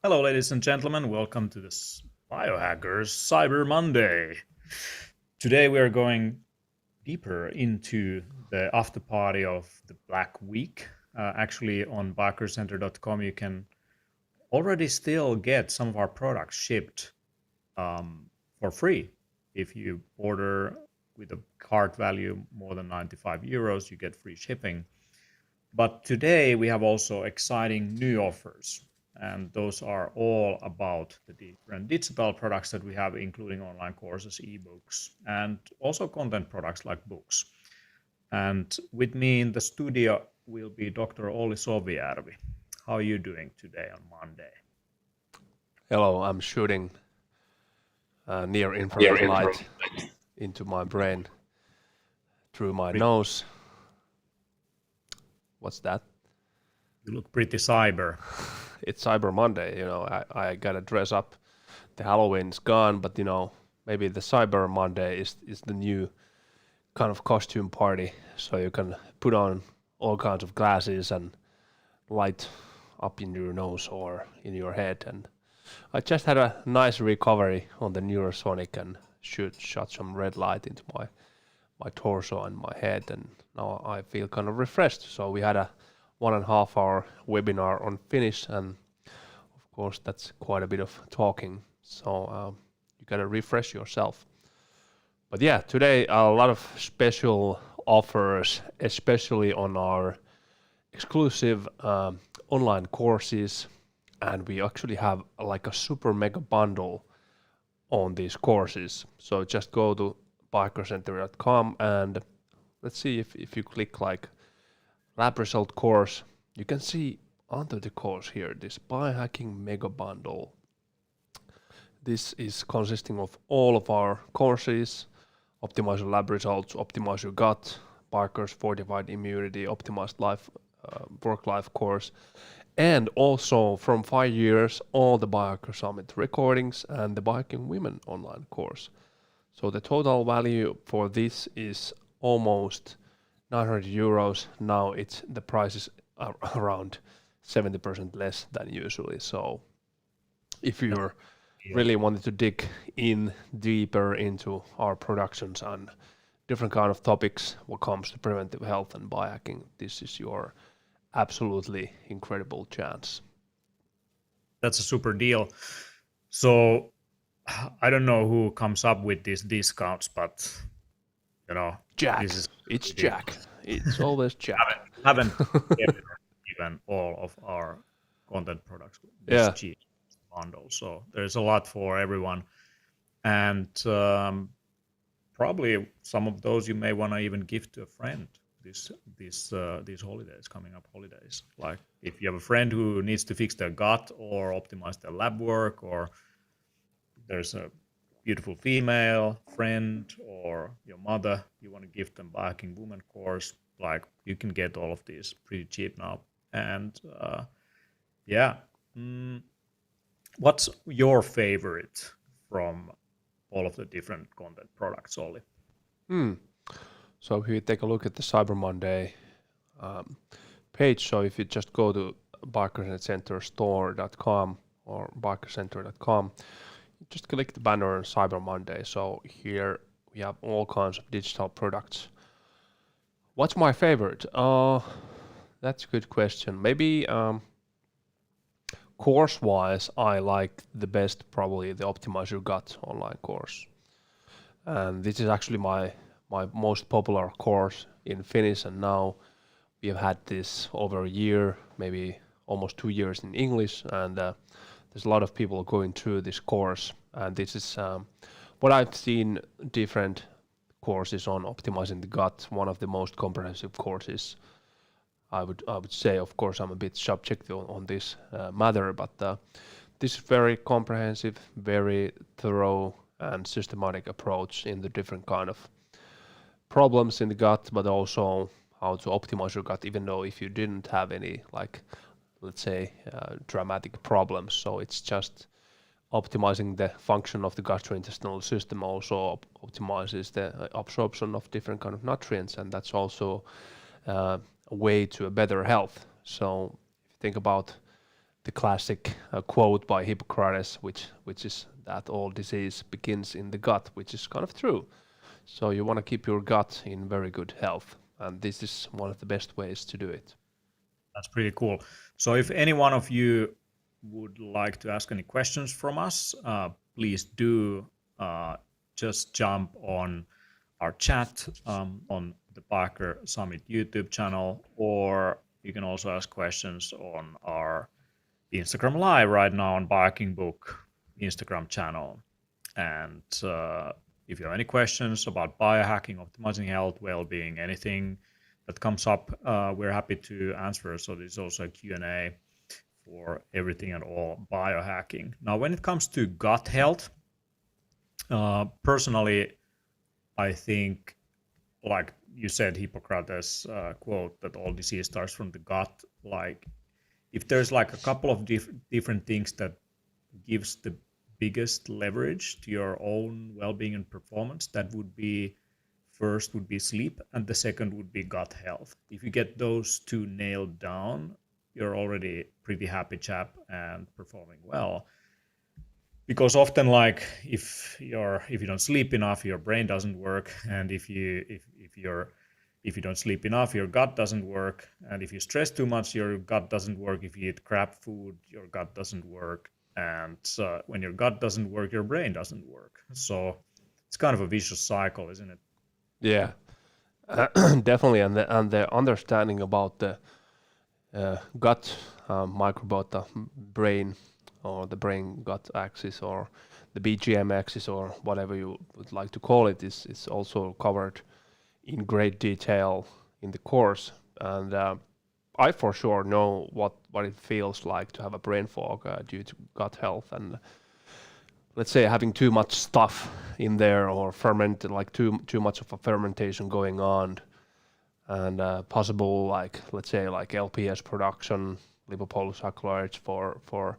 Hello, ladies and gentlemen. Welcome to this Biohackers Cyber Monday. Today we are going deeper into the after party of the Black Week. Actually, on biohackercenter.com, you can already still get some of our products shipped for free. If you order with a cart value more than 95 euros, you get free shipping. But today we have also exciting new offers, and those are all about the different digital products that we have, including online courses, ebooks, and also content products like books. And with me in the studio will be Dr. Olli Sovijärvi. How are you doing today on Monday? Hello, I'm shooting near Near infrared infrared. light into my brain through my Pretty- nose. What's that? You look pretty cyber. It's Cyber Monday, I gotta dress up. The Halloween's gone, but maybe the Cyber Monday is the new kind of costume party. So you can put on all kinds of glasses and light up in your nose or in your head. And I just had a nice recovery on the Neurosonic and shot some red light into my torso and my head, and now I feel kind of refreshed. So we had a 1.5 hour webinar on Finnish, and of course that's quite a bit of talking. So you gotta refresh yourself. But yeah, today a lot of special offers, especially on our exclusive online courses, and we actually have like a super mega bundle on these courses. So just go to biohackercenter.com and let's see if you click like lab result course, you can see under the course here this biohacking mega bundle. This is consisting of all of our courses: optimize your lab results, optimize your gut, Biohacker's fortified immunity, optimized life, work life course, and also from 5 years all the Biohacker Summit recordings and the Biohacking Women online course. So the total value for this is almost 900 euros. Now the price is around 70% less than usually. So if you're really wanting to dig in deeper into our productions and different kind of topics what comes to preventive health and biohacking, this is your absolutely incredible chance. That's a super deal. So I don't know who comes up with these discounts, but Jack, this is it's Jack. ridiculous. It's always Jack. Haven't ever given all of our content products this Yeah, cheap bundle. So there's a lot for everyone, and probably some of those you may want to even give to a friend. These holidays, coming up holidays, like if you have a friend who needs to fix their gut or optimize their lab work, or there's a beautiful female friend or your mother, you want to give them Biohacking Woman course, like you can get all of these pretty cheap now. And yeah, mm, what's your favorite from all of the different content products, Olli? hmm. So if you take a look at the Cyber Monday um, page, so if you just go to biohackercenterstore.com or biohackercenter.com, just click the banner on Cyber Monday. So here we have all kinds of digital products. What's my favorite? That's a good question. Maybe course-wise, I like the best probably the Optimize Your Gut online course. And this is actually my most popular course in Finnish, and now we have had this over a year, maybe almost 2 years in English, and there's a lot of people going through this course. And this is what I've seen different courses on optimizing the gut. One of the most comprehensive courses. I would say, of course, I'm a bit subjective on this matter, but this is very comprehensive, very thorough and systematic approach in the different kind of problems in the gut, but also how to optimize your gut, even though if you didn't have any, like, let's say, dramatic problems. So it's just optimizing the function of the gastrointestinal system also optimizes the absorption of different kind of nutrients, and that's also a way to a better health. So if you think about the classic quote by Hippocrates, which is that all disease begins in the gut, which is kind of true. So you want to keep your gut in very good health, and this is one of the best ways to do it. That's pretty cool. So if any one of you would like to ask any questions from us, please do just jump on our chat on the Biohacker Summit YouTube channel, or you can also ask questions on our Instagram Live right now on Biohacking Book Instagram channel. And if you have any questions about biohacking, optimizing health, well-being, anything that comes up, we're happy to answer. So there's also a Q&A for everything and all biohacking. Now, when it comes to gut health, personally, I think, like you said, Hippocrates quote that all disease starts from the gut. Like, if there's like a couple of different things that gives the biggest leverage to your own well-being and performance, that would be first would be sleep, and the second would be gut health. If you get those two nailed down, you're already pretty happy chap and performing well. Because often, like if you don't sleep enough, your brain doesn't work, and if you don't sleep enough, your gut doesn't work, and if you stress too much, your gut doesn't work. If you eat crap food, your gut doesn't work, and when your gut doesn't work, your brain doesn't work. So it's kind of a vicious cycle, isn't it? Yeah, definitely, and the understanding about the gut microbiota, brain, or the brain gut axis, or the BGM axis, or whatever you would like to call it, is also covered in great detail in the course. And I for sure know what it feels like to have a brain fog due to gut health, and let's say having too much stuff in there, or fermented, like too much of a fermentation going on, and possible, like let's say like LPS production, lipopolysaccharides for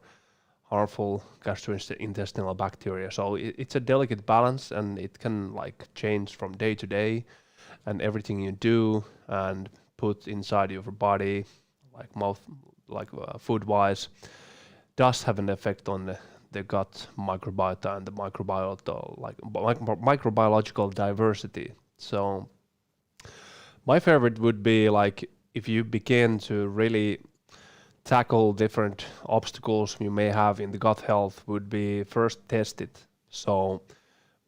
harmful gastrointestinal bacteria. So it's a delicate balance, and it can like change from day to day, and everything you do and put inside your body, like mouth, like food wise, does have an effect on the gut microbiota and the microbiota, like microbiological diversity. So my favorite would be like if you begin to really tackle different obstacles you may have in the gut health, would be first test it. So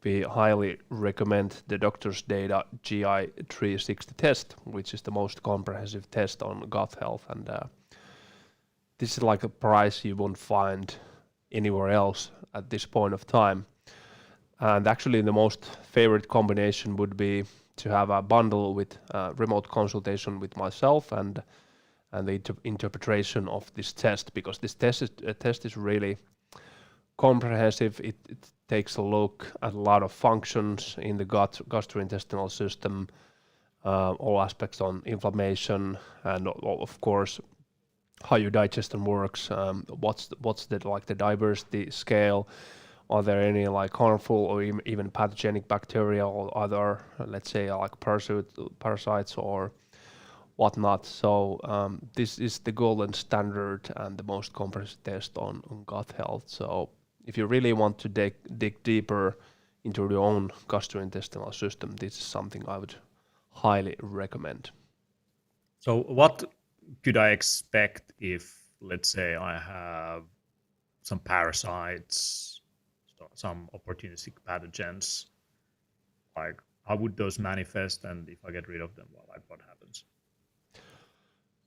we highly recommend the Doctor's Data GI 360 test, which is the most comprehensive test on gut health. And this is like a price you won't find anywhere else at this point of time. And actually the most favorite combination would be to have a bundle with remote consultation with myself and the interpretation of this test, because this test is really comprehensive. It takes a look at a lot of functions in the gastrointestinal system, all aspects on inflammation, and of course how your digestion works. What's the like the diversity scale? Are there any like harmful or even pathogenic bacteria or other, let's say like parasites or whatnot? So this is the golden standard and the most comprehensive test on gut health. So if you really want to dig deeper into your own gastrointestinal system, this is something I would highly recommend. So what could I expect if, let's say, I have some parasites, some opportunistic pathogens? Like, how would those manifest, and if I get rid of them, well, like, what happens?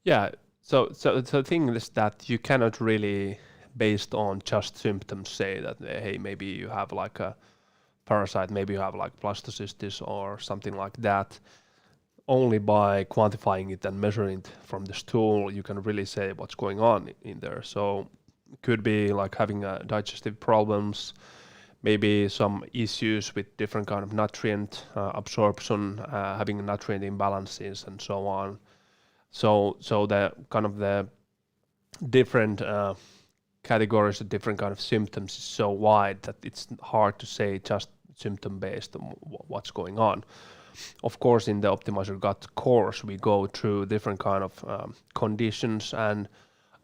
Yeah. So the thing is that you cannot really, based on just symptoms, say that hey, maybe you have like a parasite, maybe you have like blastocystis or something like that. Only by quantifying it and measuring it from the stool, you can really say what's going on in there. So it could be like having digestive problems, maybe some issues with different kind of nutrient absorption, having nutrient imbalances and so on. So the kind of the different categories of different kind of symptoms is so wide that it's hard to say just symptom based on what's going on. Of course, in the Optimizer Gut course, we go through different kind of conditions, and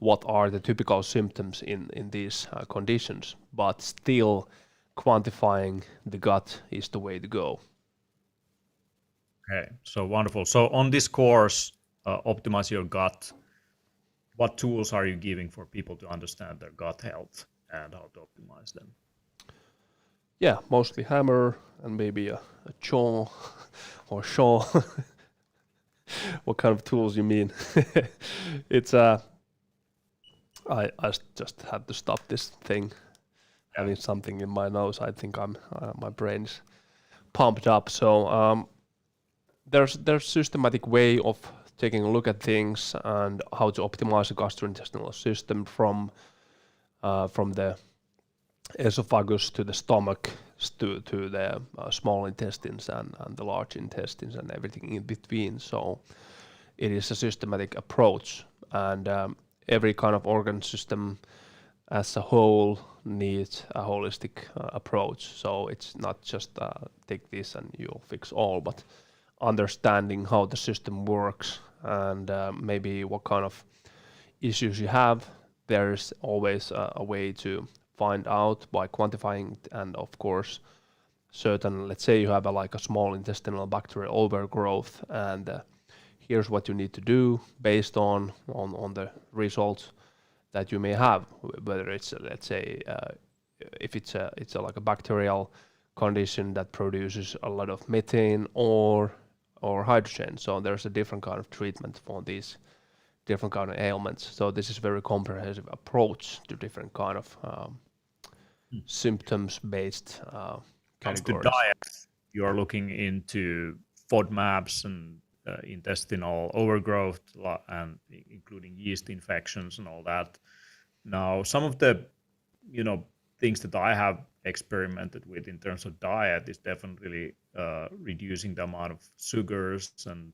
what are the typical symptoms in these conditions, but still quantifying the gut is the way to go. Okay, so wonderful. So on this course, Optimize Your Gut, what tools are you giving for people to understand their gut health and how to optimize them? Yeah, mostly hammer and maybe a chaw or shaw. What kind of tools you mean? It's I just had to stop this thing. Having something in my nose, I think my brain's pumped up. So there's systematic way of taking a look at things and how to optimize the gastrointestinal system from the esophagus to the stomach to the small intestines and the large intestines and everything in between. So it is a systematic approach, and every kind of organ system as a whole needs a holistic approach. So it's not just take this and you'll fix all, but understanding how the system works and maybe what kind of issues you have. There's always a way to find out by quantifying it, and of course certain, let's say you have like a small intestinal bacterial overgrowth, and here's what you need to do based on the results that you may have, whether it's let's say if it's a like a bacterial condition that produces a lot of methane or hydrogen. So there's a different kind of treatment for these different kind of ailments. So this is very comprehensive approach to different kind of symptoms based categories. To diet, you are looking into FODMAPs and intestinal overgrowth and including yeast infections and all that. Now, some of the things that I have experimented with in terms of diet is definitely reducing the amount of sugars and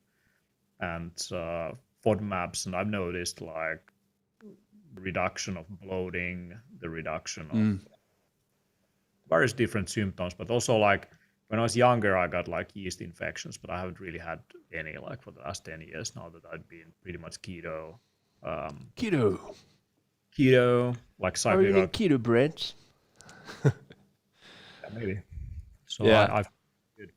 FODMAPs, and I've noticed like reduction of bloating, the reduction of various different symptoms, but also like when I was younger, I got like yeast infections, but I haven't really had any like for the last 10 years now that I've been pretty much keto. Keto, like Are you Siberia. eating keto breads? Yeah, maybe. So Yeah. I've good.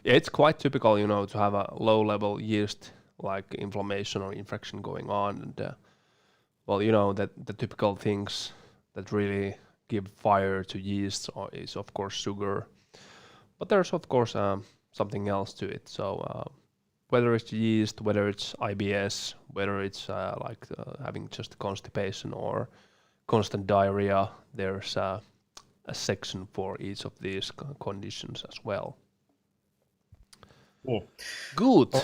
Yeah, it's quite typical, to have a low level yeast like inflammation or infection going on, and that the typical things that really give fire to yeast is of course sugar, but there's of course something else to it. So whether it's yeast, whether it's IBS, whether it's having just constipation or constant diarrhea, there's a section for each of these conditions as well. Cool. Good.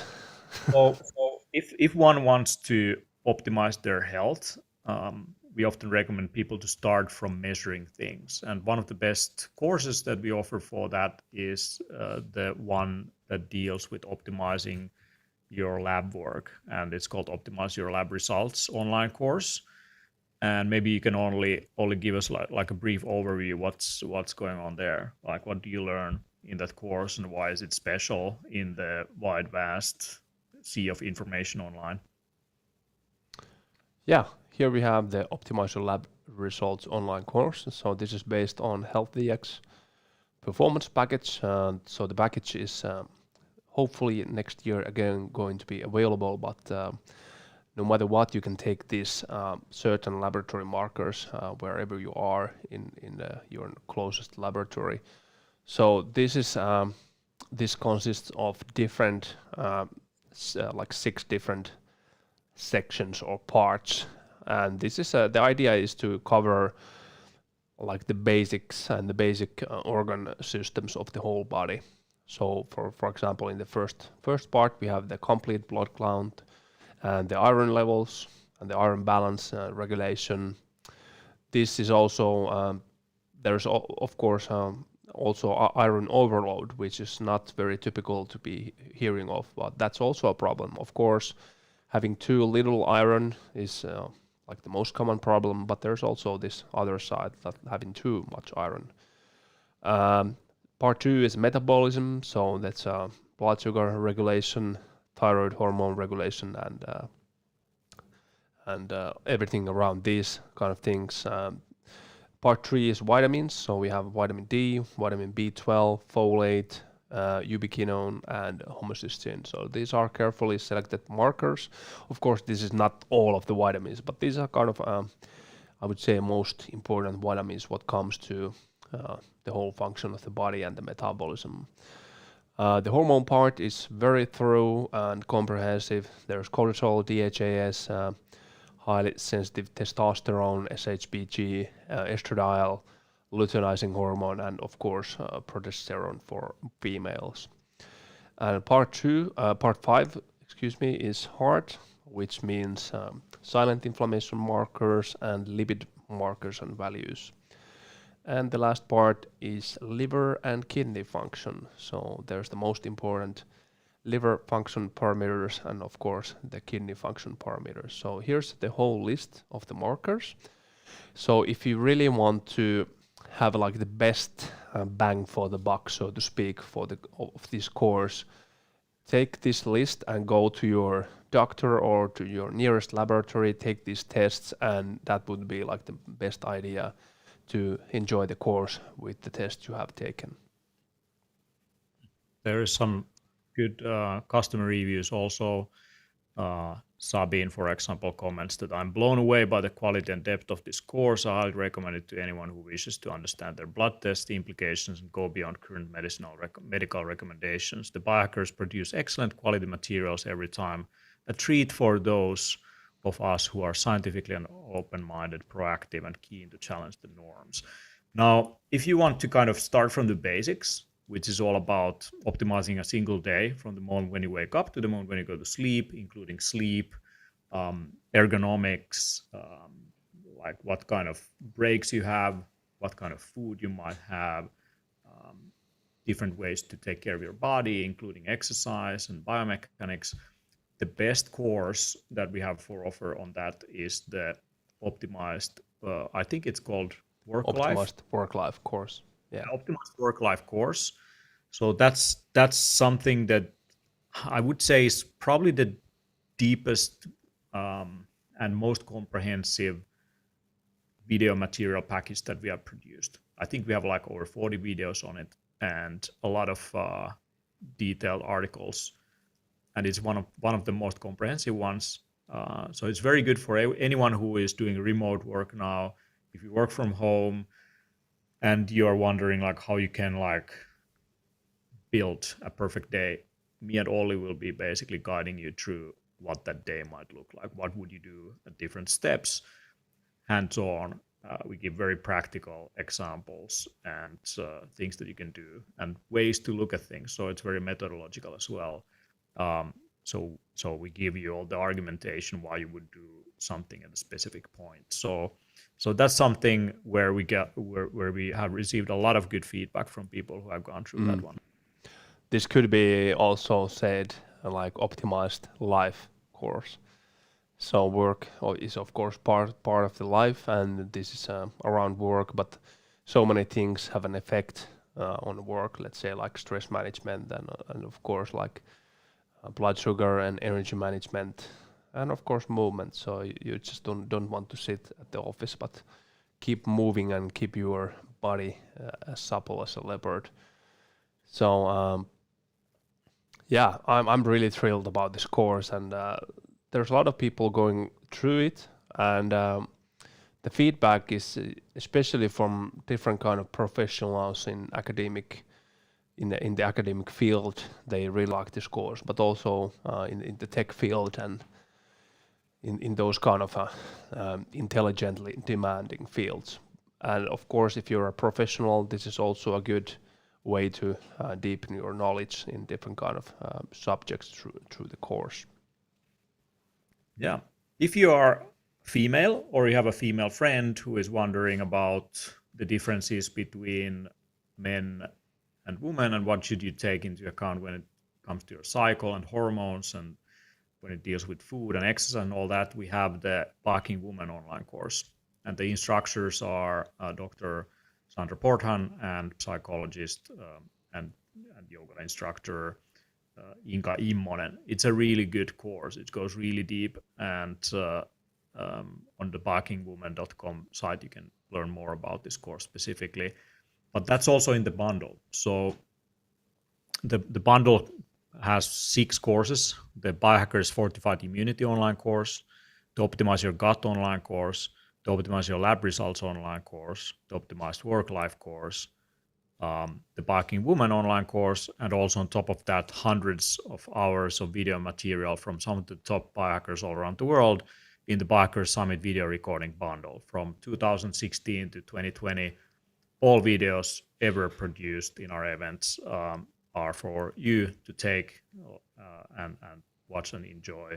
So if one wants to optimize their health, we often recommend people to start from measuring things. And one of the best courses that we offer for that is the one that deals with optimizing your lab work. And it's called Optimize Your Lab Results online course. And maybe you can only give us like a brief overview what's going on there. Like what do you learn in that course and why is it special in the wide vast sea of information online? Yeah, here we have the Optimize Your Lab Results online course. So this is based on HealthDX performance package. So the package is hopefully next year again going to be available, but no matter what, you can take these certain laboratory markers wherever you are in your closest laboratory. So this consists of different like 6 different sections or parts, and this is the idea is to cover like the basics and the basic organ systems of the whole body. So for example, in the first part we have the complete blood count and the iron levels and the iron balance regulation. This is also there's of course also iron overload, which is not very typical to be hearing of, but that's also a problem. Of course, having too little iron is like the most common problem, but there's also this other side that having too much iron. Part 2 is metabolism, so that's blood sugar regulation, thyroid hormone regulation, and and everything around these kind of things. Part 3 is vitamins. So we have vitamin D, vitamin B12, folate, ubiquinone, and homocysteine. So these are carefully selected markers. Of course, this is not all of the vitamins, but these are kind of, I would say, most important vitamins what comes to the whole function of the body and the metabolism. The hormone part is very thorough and comprehensive. There's cortisol, DHAS, highly sensitive testosterone, SHBG, estradiol, luteinizing hormone, and of course progesterone for females. And part 5, excuse me, is heart, which means silent inflammation markers and lipid markers and values. And the last part is liver and kidney function. So there's the most important liver function parameters and of course the kidney function parameters. So here's the whole list of the markers. So if you really want to have like the best bang for the buck, so to speak, of this course, take this list and go to your doctor or to your nearest laboratory, take these tests, and that would be like the best idea to enjoy the course with the test you have taken. There is some good customer reviews also. Sabine, for example, comments that I'm blown away by the quality and depth of this course. I highly recommend it to anyone who wishes to understand their blood test implications and go beyond current medical recommendations. The biohackers produce excellent quality materials every time that treat for those of us who are scientifically and open-minded, proactive, and keen to challenge the norms. Now, if you want to kind of start from the basics, which is all about optimizing a single day from the moment when you wake up to the moment when you go to sleep, including sleep, ergonomics, like what kind of breaks you have, what kind of food you might have, different ways to take care of your body, including exercise and biomechanics. The best course that we have for offer on that is the optimized, I think it's called Optimized work-life course. Yeah. Optimized work-life course. So that's something that I would say is probably the deepest and most comprehensive video material package that we have produced. I think we have like over 40 videos on it and a lot of detailed articles, and it's one of the most comprehensive ones. So it's very good for anyone who is doing remote work now. If you work from home and you're wondering like how you can like build a perfect day, me and Ollie will be basically guiding you through what that day might look like. What would you do at different steps, hands-on. We give very practical examples and things that you can do and ways to look at things. So it's very methodological as well. So we give you all the argumentation why you would do something at a specific point. So that's something where we have received a lot of good feedback from people who have gone through that one. This could be also said like optimized life course. So work is of course part of the life, and this is around work, but so many things have an effect on work. Let's say like stress management and of course like blood sugar and energy management, and of course movement. So you just don't want to sit at the office, but keep moving and keep your body as supple as a leopard. So yeah, I'm really thrilled about this course, and there's a lot of people going through it, and the feedback is especially from different kind of professionals in the academic field. They really like this course, but also in the tech field and in those kind of intelligently demanding fields. And of course, if you're a professional, this is also a good way to deepen your knowledge in different kind of subjects through the course. Yeah. If you are female or you have a female friend who is wondering about the differences between men and women and what should you take into account when it comes to your cycle and hormones and when it deals with food and exercise and all that, we have the Biohacking Woman online course. And the instructors are Dr. Sandra Porthan and psychologist and yoga instructor Inka Immonen. It's a really good course. It goes really deep, and on the biohackingwoman.com site, you can learn more about this course specifically. But that's also in the bundle. So the bundle has 6 courses: the Biohacker'S Fortified Immunity online course, the Optimize Your Gut online course, the Optimize Your Lab Results online course, the Optimized Work Life course, the Biohacking Woman online course, and also on top of that, hundreds of hours of video material from some of the top biohackers all around the world in the Biohacker Summit video recording bundle from 2016 to 2020. All videos ever produced in our events are for you to take and watch and enjoy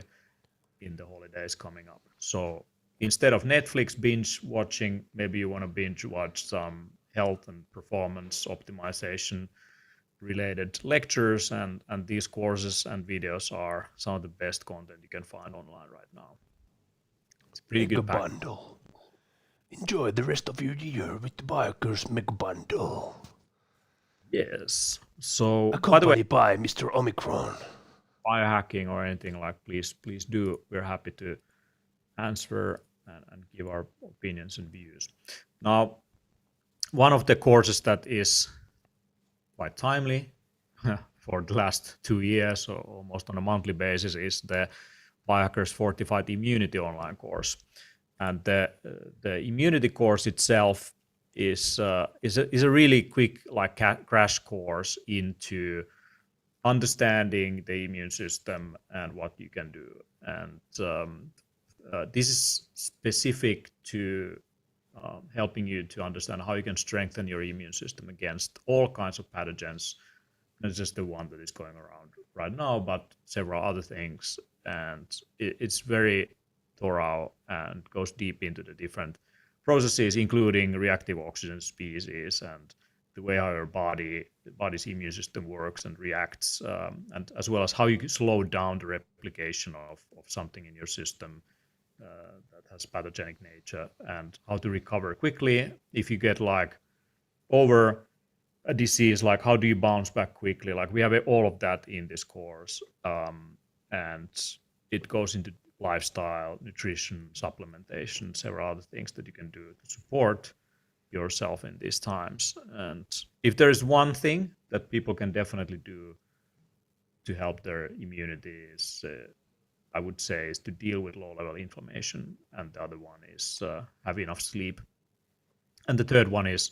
in the holidays coming up. So instead of Netflix binge watching, maybe you want to binge watch some health and performance optimization related lectures, and these courses and videos are some of the best content you can find online right now. It's pretty Mega good pack. bundle. Enjoy the rest of your year with the Biohackers Mega Bundle. Yes. So, by the way, Accompanied by Mr. Omicron. biohacking or anything like, please do. We're happy to answer and give our opinions and views. Now, one of the courses that is quite timely for the last 2 years or almost on a monthly basis is the Biohacker'S Fortified Immunity online course. And the immunity course itself is a really quick like crash course into understanding the immune system and what you can do. And this is specific to helping you to understand how you can strengthen your immune system against all kinds of pathogens, not just the one that is going around right now, but several other things. And it's very thorough and goes deep into the different processes, including reactive oxygen species and the way how your body's immune system works and reacts, and as well as how you can slow down the replication of something in your system that has pathogenic nature, and how to recover quickly if you get like over a disease, like how do you bounce back quickly. Like we have all of that in this course, and it goes into lifestyle, nutrition, supplementation, several other things that you can do to support yourself in these times. And if there is one thing that people can definitely do to help their immunity is, I would say, is to deal with low-level inflammation, and the other one is have enough sleep, and the third one is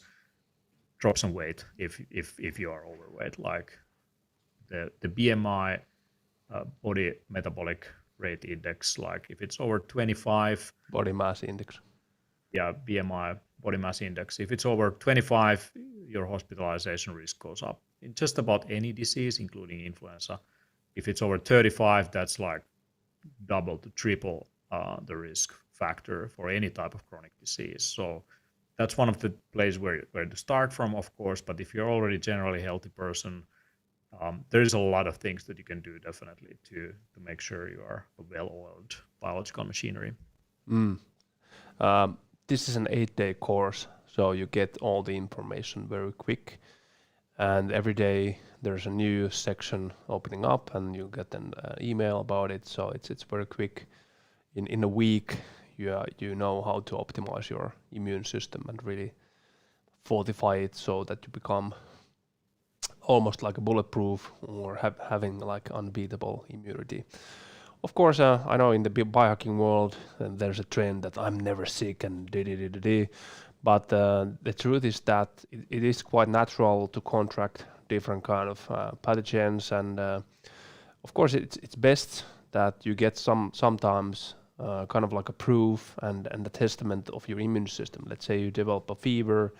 drop some weight if you are overweight. Like the BMI, body metabolic rate index, like if it's over 25, Body mass index. yeah, BMI, body mass index, if it's over 25, your hospitalization risk goes up in just about any disease, including influenza. If it's over 35, that's like double to triple the risk factor for any type of chronic disease. So that's one of the places where to start from, of course. But if you're already generally healthy person, there's a lot of things that you can do definitely to make sure you are a well-oiled biological machinery. This is an 8-day course, so you get all the information very quick. And every day there's a new section opening up, and you get an email about it. So it's very quick. In a week, you know how to optimize your immune system and really fortify it so that you become almost like a bulletproof or having like unbeatable immunity. Of course, I know in the biohacking world there's a trend that I'm never sick and but the truth is that it is quite natural to contract different kind of pathogens, and of course it's best that you get sometimes kind of like a proof and a testament of your immune system. Let's say you develop a fever,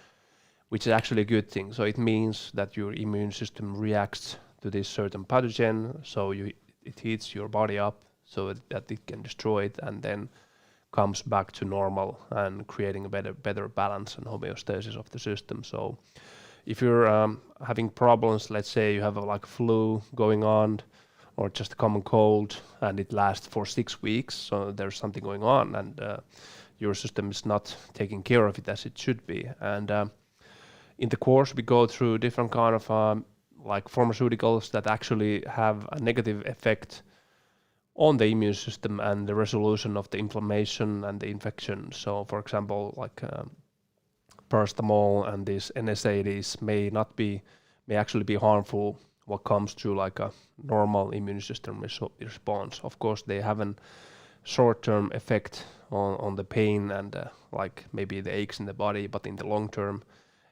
which is actually a good thing. So it means that your immune system reacts to this certain pathogen, so it heats your body up so that it can destroy it and then comes back to normal and creating a better balance and homeostasis of the system. So if you're having problems, let's say you have like flu going on or just a common cold and it lasts for 6 weeks, so there's something going on and your system is not taking care of it as it should be. And in the course we go through different kind of like pharmaceuticals that actually have a negative effect on the immune system and the resolution of the inflammation and the infection. So, for example, like paracetamol and these NSAIDs may actually be harmful what comes to like a normal immune system response. Of course, they have a short-term effect on the pain and like maybe the aches in the body, but in the long term,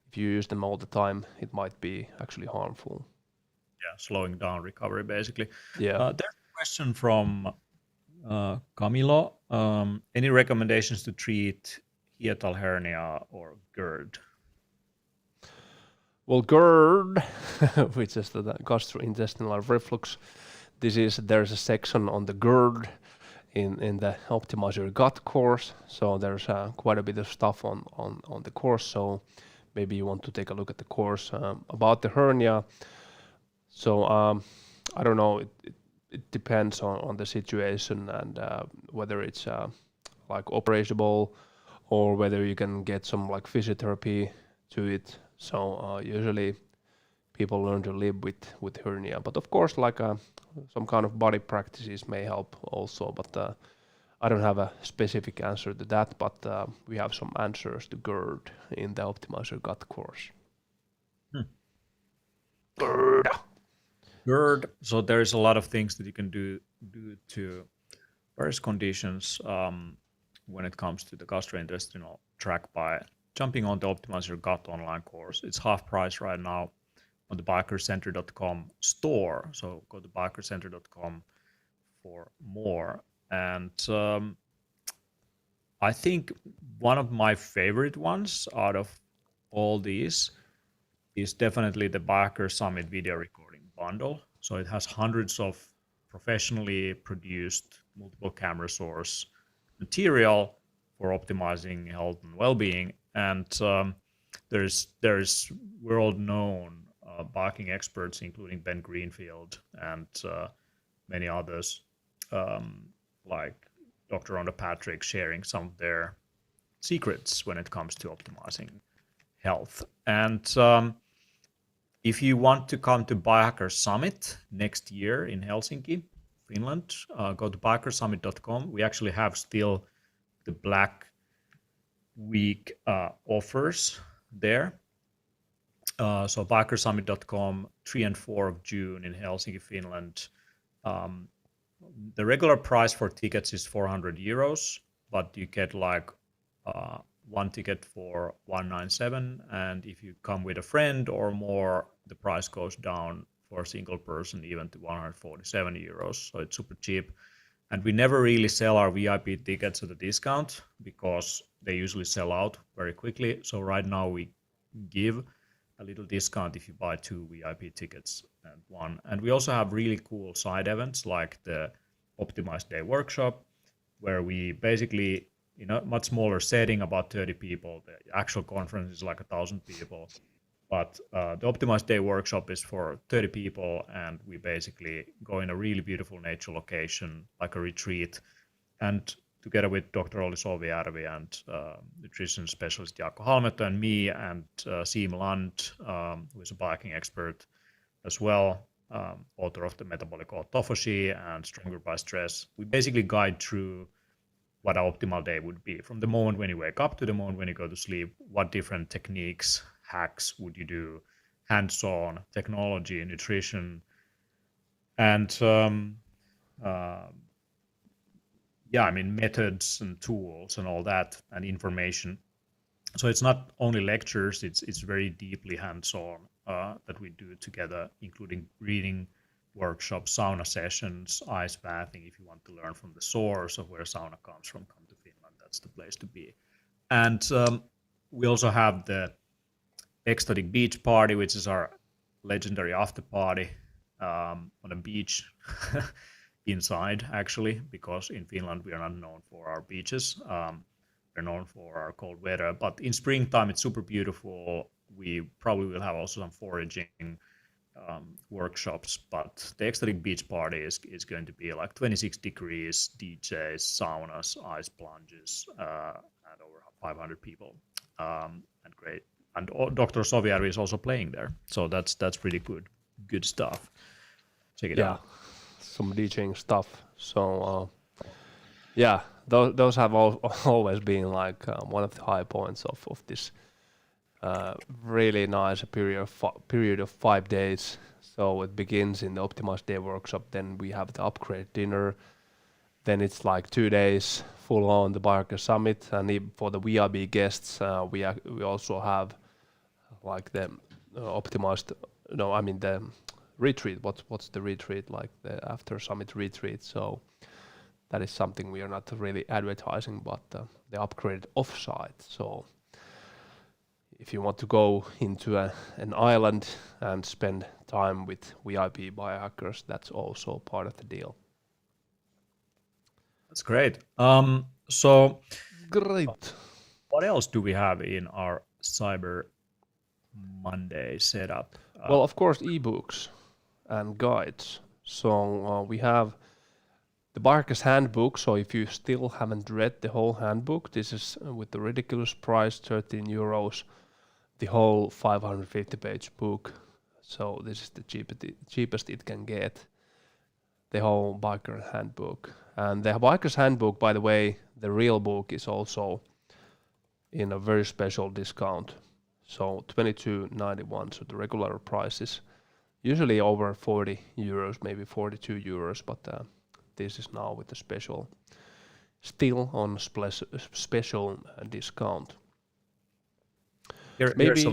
if you use them all the time, it might be actually harmful. Yeah, slowing down recovery basically. Yeah. There's a question from Camilo. Any recommendations to treat hiatal hernia or GERD? Well, GERD, which is the gastrointestinal reflux disease, there's a section on the GERD in the Optimize Your Gut course. So there's quite a bit of stuff on the course. So maybe you want to take a look at the course about the hernia. So I don't know. It depends on the situation and whether it's like operable or whether you can get some like physiotherapy to it. So usually people learn to live with hernia, but of course like some kind of body practices may help also. But I don't have a specific answer to that, but we have some answers to GERD in the Optimize Your Gut course. GERD. GERD. So there's a lot of things that you can do to various conditions when it comes to the gastrointestinal tract by jumping on the Optimize Your Gut online course. It's half price right now on the biohackercenter.com store. So go to biohackercenter.com for more. And I think one of my favorite ones out of all these is definitely the Biohacker Summit video recording bundle. So it has hundreds of professionally produced multiple camera source material for optimizing health and well-being. And there's world-known biohacking experts, including Ben Greenfield and many others, like Dr. Rhonda Patrick, sharing some of their secrets when it comes to optimizing health. And if you want to come to Biohacker Summit next year in Helsinki, Finland, go to biohackersummit.com. We actually have still the Black Week offers there. So biohackersummit.com, 3 and 4 of June in Helsinki, Finland. The regular price for tickets is 400 euros, but you get like one ticket for 197, and if you come with a friend or more, the price goes down for a single person even to 147 euros. So it's super cheap. And we never really sell our VIP tickets at a discount because they usually sell out very quickly. So right now we give a little discount if you buy 2 VIP tickets and one. And we also have really cool side events like the Optimized Day workshop, where we basically, in a much smaller setting, about 30 people. The actual conference is like 1,000 people. But the Optimized Day workshop is for 30 people, and we basically go in a really beautiful nature location, like a retreat. And together with Dr. Olli Sovijärvi and nutrition specialist Jaakko Halmetto and me and Siim Land, who is a biohacking expert as well, author of the metabolic autophagy and Stronger by Stress, we basically guide through what an optimal day would be from the moment when you wake up to the moment when you go to sleep. What different techniques, hacks would you do, hands-on, technology, nutrition, and methods and tools and all that, and information. So it's not only lectures, it's very deeply hands-on that we do together, including reading workshops, sauna sessions, ice bathing. If you want to learn from the source of where sauna comes from, come to Finland. That's the place to be. And we also have the Ecstatic Beach Party, which is our legendary after party on a beach inside, actually, because in Finland we are not known for our beaches. We're known for our cold weather, but in springtime it's super beautiful. We probably will have also some foraging workshops, but the Ecstatic Beach Party is going to be like 26 degrees, DJs, saunas, ice plunges, and over 500 people, and great. And Dr. Sovijärvi is also playing there, so that's pretty good stuff. Check it out. Some DJing stuff. So yeah, those have always been like one of the high points of this really nice period of 5 days. So it begins in the optimized day workshop. Then we have the upgrade dinner. Then it's like 2 days full on the Biohacker Summit, and for the VIB guests, we also have like the optimized. No, I mean the retreat. What's the retreat like? The after summit retreat. So that is something we are not really advertising, but the upgraded offsite. So if you want to go into an island and spend time with VIP biohackers, that's also part of the deal. That's great. So Great. what else do we have in our Cyber Monday setup? Well, of course, ebooks and guides. So we have the Biohacker'S handbook. So if you still haven't read the whole handbook, this is with the ridiculous price, 13 euros, the whole 550-page book. So this is the cheapest it can get, the whole Biohacker'S handbook. And the Biohacker'S handbook, by the way, the real book is also in a very special discount. So 22.91. So the regular price is usually over 40 euros, maybe 42 euros, but this is now with a special, still on special discount. Here's a Maybe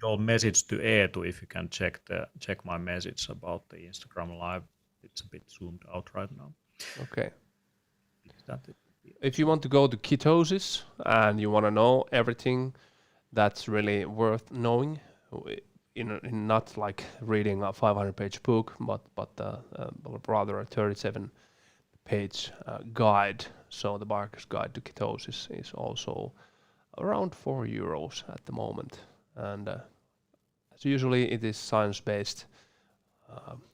little message to Eetu, if you can check my message about the Instagram live. It's a bit zoomed out right now. okay. Is that it? If you want to go to ketosis and you want to know everything that's really worth knowing, in not like reading a 500-page book, but rather a 37-page guide. So the Biohacker's Guide to Ketosis is also around 4 euros at the moment, and as usually it is science-based,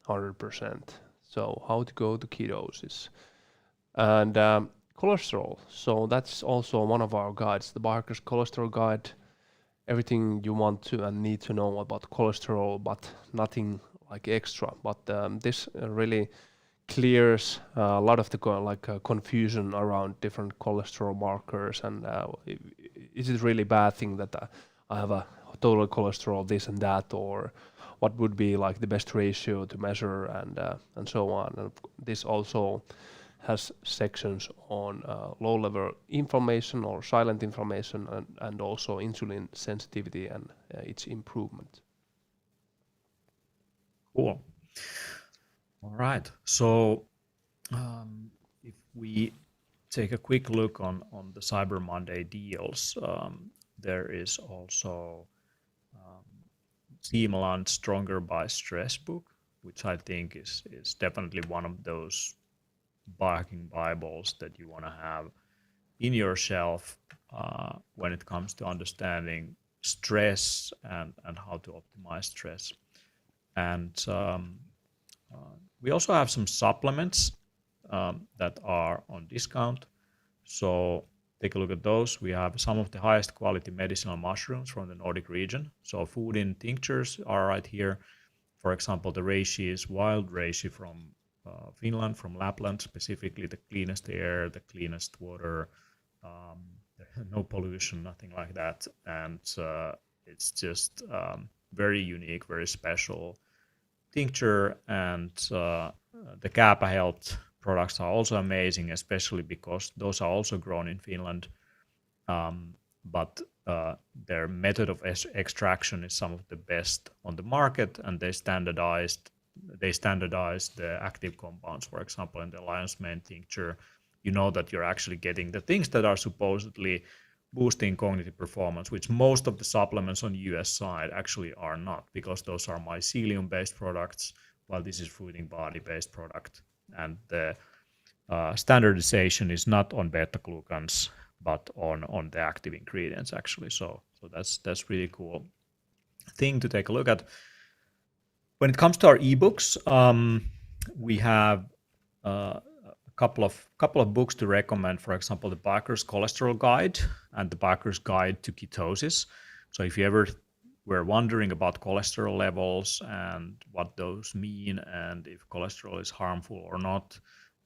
100%. So how to go to ketosis and cholesterol. So that's also one of our guides, the Biohacker's Cholesterol Guide. Everything you want to and need to know about cholesterol, but nothing like extra. But this really clears a lot of the confusion around different cholesterol markers, and is it really bad thing that I have a total cholesterol this and that, or what would be like the best ratio to measure, and so on. And this also has sections on low level inflammation or silent inflammation, and also insulin sensitivity and its improvement. Cool. All right. So if we take a quick look on the Cyber Monday deals, there is also Seamland Stronger by Stress book, which I think is definitely one of those biohacking Bibles that you want to have in your shelf when it comes to understanding stress and how to optimize stress. And we also have some supplements that are on discount. So take a look at those. We have some of the highest quality medicinal mushrooms from the Nordic region. So food in tinctures are right here. For example, the reishi is wild reishi from Finland, from Lapland, specifically the cleanest air, the cleanest water, no pollution, nothing like that. And it's just very unique, very special tincture. And the Kappa Health products are also amazing, especially because those are also grown in Finland. But their method of extraction is some of the best on the market, and they standardized the active compounds. For example, in the lion's mane tincture, you know that you're actually getting the things that are supposedly boosting cognitive performance, which most of the supplements on the US side actually are not, because those are mycelium based products, while this is fruiting body based product. And the standardization is not on beta glucans, but on the active ingredients actually. So that's really cool thing to take a look at. When it comes to our ebooks, we have a couple of books to recommend. For example, the Biohacker'S Cholesterol Guide and the Biohacker'S Guide to Ketosis. So if you ever were wondering about cholesterol levels and what those mean, and if cholesterol is harmful or not,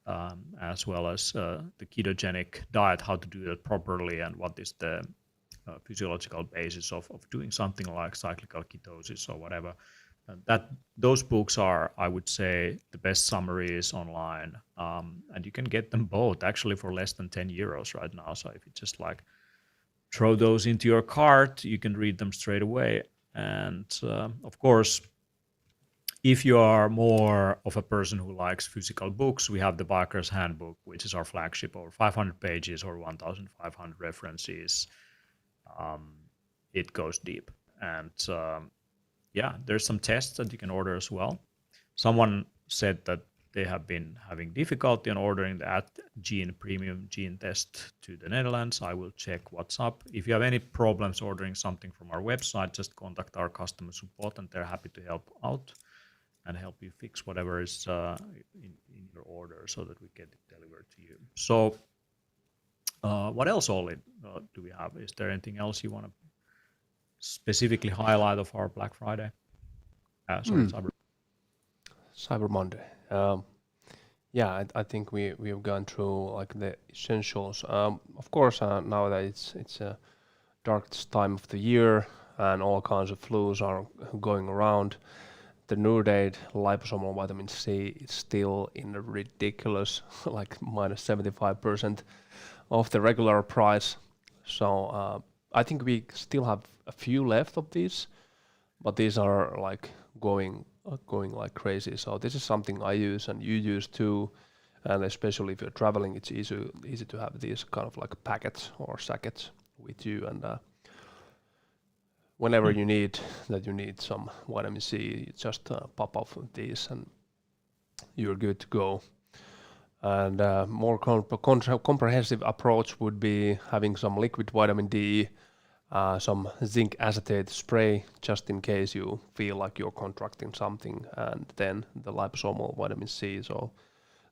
as well as the ketogenic diet, how to do that properly, and what is the physiological basis of doing something like cyclical ketosis or whatever. That those books are, I would say, the best summaries online, and you can get them both actually for less than 10 euros right now. So if you just like throw those into your cart, you can read them straight away. And of course, if you are more of a person who likes physical books, we have the Biohacker'S Handbook, which is our flagship, over 500 pages or 1,500 references. Um, it goes deep. And yeah, there's some tests that you can order as well. Someone said that they have been having difficulty on ordering the gene premium gene test to the Netherlands. I will check what's up. If you have any problems ordering something from our website, just contact our customer support and they're happy to help out and help you fix whatever is in your order so that we get it delivered to you. So what else, Ollie, do we have? Is there anything else you want to specifically highlight of our Black Friday? Sorry, Cyber Monday. Yeah, I think we have gone through like the essentials. Of course, now that it's a darkest time of the year and all kinds of flus are going around, the Nordade liposomal vitamin C is still in a ridiculous like minus 75% of the regular price. So I think we still have a few left of these, but these are like going like crazy. So this is something I use and you use too, and especially if you're traveling, it's easy to have these kind of like packets or sackets with you, and whenever you need some vitamin C, you just pop off these and you're good to go. And more comprehensive approach would be having some liquid vitamin D, some zinc acetate spray just in case you feel like you're contracting something, and then the liposomal vitamin C. So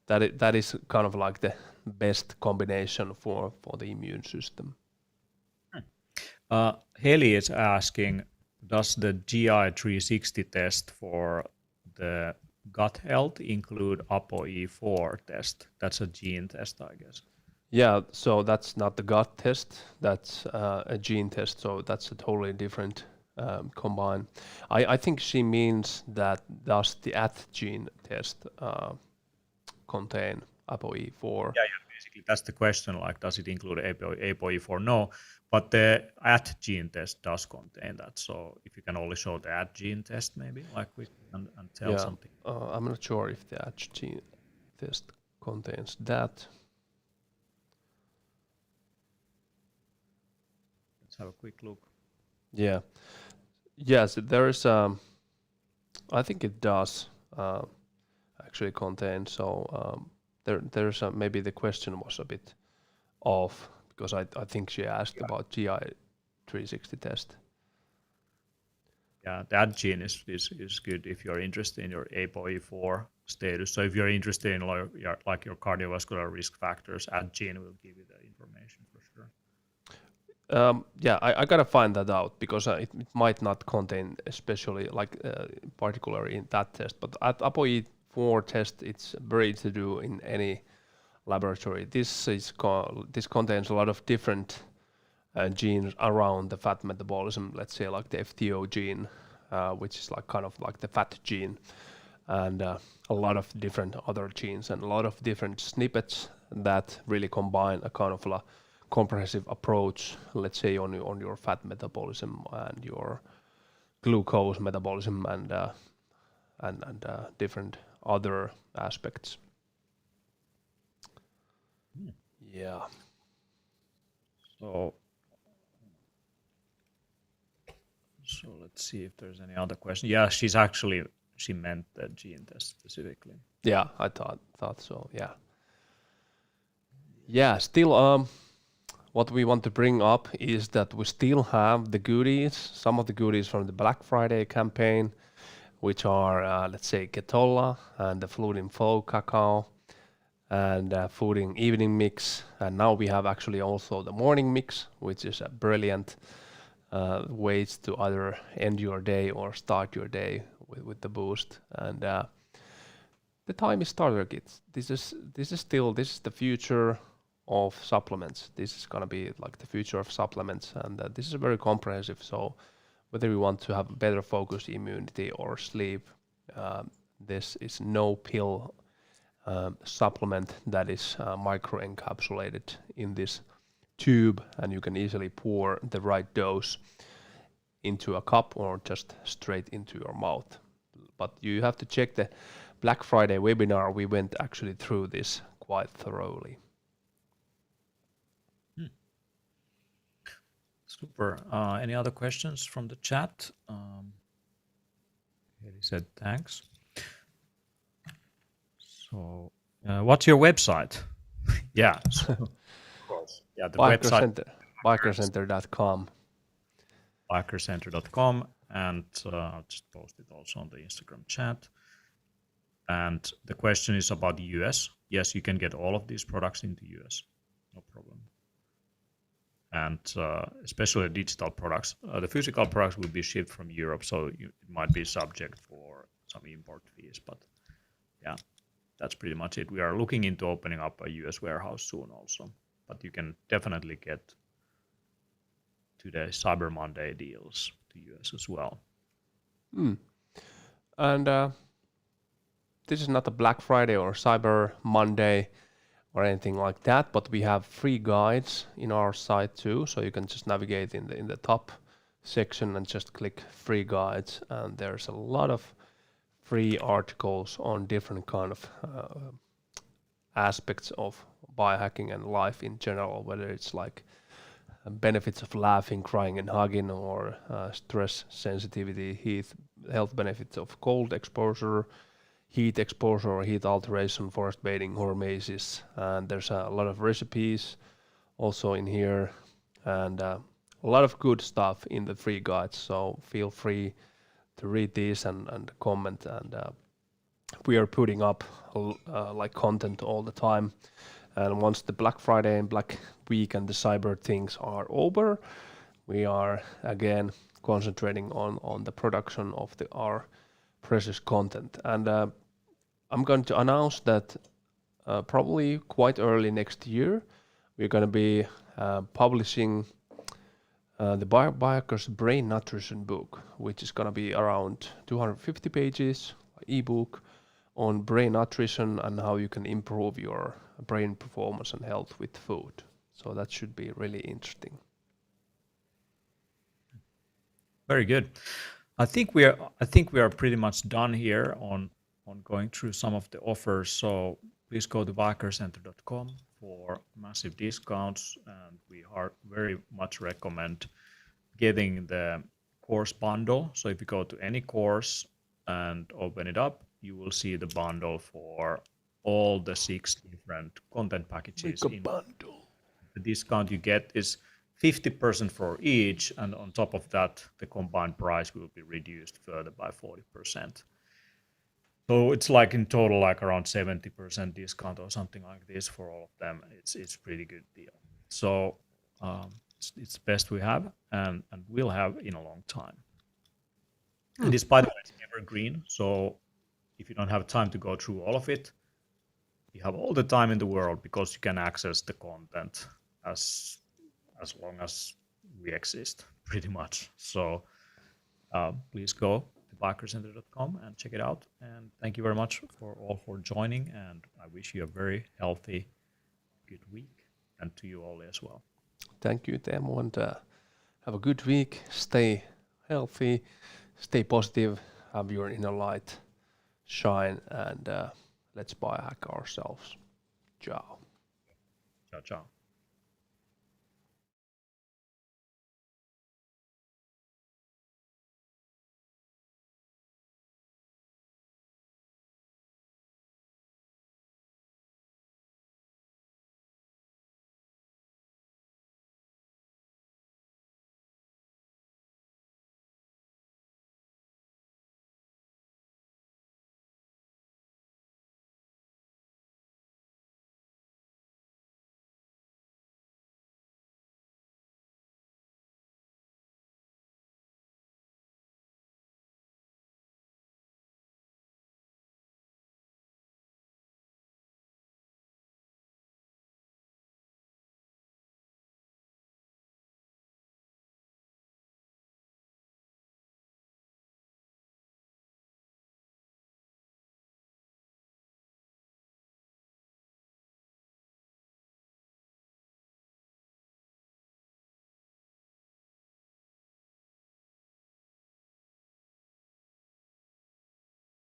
that is kind of like the best combination for the immune system. Heli is asking, does the GI 360 test for the gut health include ApoE4 test? That's a gene test, I guess. Yeah, so that's not the gut test, that's a gene test, so that's a totally different combine. I think she means that does the AT gene test contain ApoE4? Yeah, basically that's the question, like does it include ApoE4? No, but the AT gene test does contain that. So if you can only show the AT gene test maybe, like we and tell something. I'm not sure if the AT gene test contains that. Let's have a quick look. Yeah. Yes, there is. I think it does actually contain. So there's maybe the question was a bit off because I think she asked about GI 360 test. Yeah, that gene is good if you're interested in your ApoE4 status. So if you're interested in like your cardiovascular risk factors, that gene will give you the information for sure. Yeah, I gotta find that out because it might not contain, especially like particularly in that test. But at ApoE4 test, it's very easy to do in any laboratory. This contains a lot of different genes around the fat metabolism. Let's say like the FTO gene, which is like kind of like the fat gene, and a lot of different other genes and a lot of different snippets that really combine a kind of a comprehensive approach, let's say on your fat metabolism and your glucose metabolism and different other aspects. Yeah. So let's see if there's any other question. Yeah, she meant the gene test specifically. Yeah, I thought so. Yeah. Yeah. Still, what we want to bring up is that we still have the goodies, some of the goodies from the Black Friday campaign, which are, let's say, Ketolla and the Fluid in Flow cacao and Fooding Evening Mix. And now we have actually also the Morning Mix, which is a brilliant ways to either end your day or start your day with the boost. And the tiny starter kits. This is the future of supplements. This is gonna be like the future of supplements, and this is very comprehensive. So whether you want to have better focus, immunity, or sleep, this is no pill supplement that is micro encapsulated in this tube, and you can easily pour the right dose into a cup or just straight into your mouth. But you have to check the Black Friday webinar. We went actually through this quite thoroughly. Super. Any other questions from the chat? He said thanks. So, what's your website? Yeah, so, of course. Yeah, the Biohacker website. Center, biohackercenter.com. Biohackercenter.com, and I'll just post it also on the Instagram chat. And the question is about the US. Yes, you can get all of these products in the US, no problem. And especially digital products. The physical products will be shipped from Europe, so it might be subject for some import fees. But yeah, that's pretty much it. We are looking into opening up a US warehouse soon also. But you can definitely get today's Cyber Monday deals to US as well. And this is not a Black Friday or Cyber Monday or anything like that, but we have free guides in our site too, so you can just navigate in the top section and just click free guides, and there's a lot of free articles on different kind of aspects of biohacking and life in general, whether it's like benefits of laughing, crying, and hugging, or stress sensitivity, health benefits of cold exposure, heat exposure or heat alteration, forest bathing, hormesis, and there's a lot of recipes also in here, and a lot of good stuff in the free guides. So feel free to read these and comment. And we are putting up like content all the time. And once the Black Friday and Black Week and the cyber things are over, we are again concentrating on the production of our precious content. And I'm going to announce that probably quite early next year, we're going to be publishing the Biohacker'S Brain Nutrition book, which is going to be around 250 pages, ebook on brain nutrition and how you can improve your brain performance and health with food. So that should be really interesting. Very good. I think we are pretty much done here on going through some of the offers. So please go to biohackercenter.com for massive discounts, and we very much recommend getting the course bundle. So if you go to any course and open it up, you will see the bundle for all the 6 different content packages. Make a bundle. The discount you get is 50% for each, and on top of that, the combined price will be reduced further by 40%. So it's like in total, like around 70% discount or something like this for all of them. It's pretty good deal. So it's the best we have and will have in a long time. And this, by the way, is evergreen. So if you don't have time to go through all of it, you have all the time in the world, because you can access the content as long as we exist, pretty much. So please go to biohackercenter.com and check it out. And thank you very much for joining. And I wish you a very healthy, good week, and to you all as well. Thank you, Teemu, and have a good week. Stay healthy, stay positive, have your inner light shine, and let's biohack ourselves. Ciao. Ciao, ciao.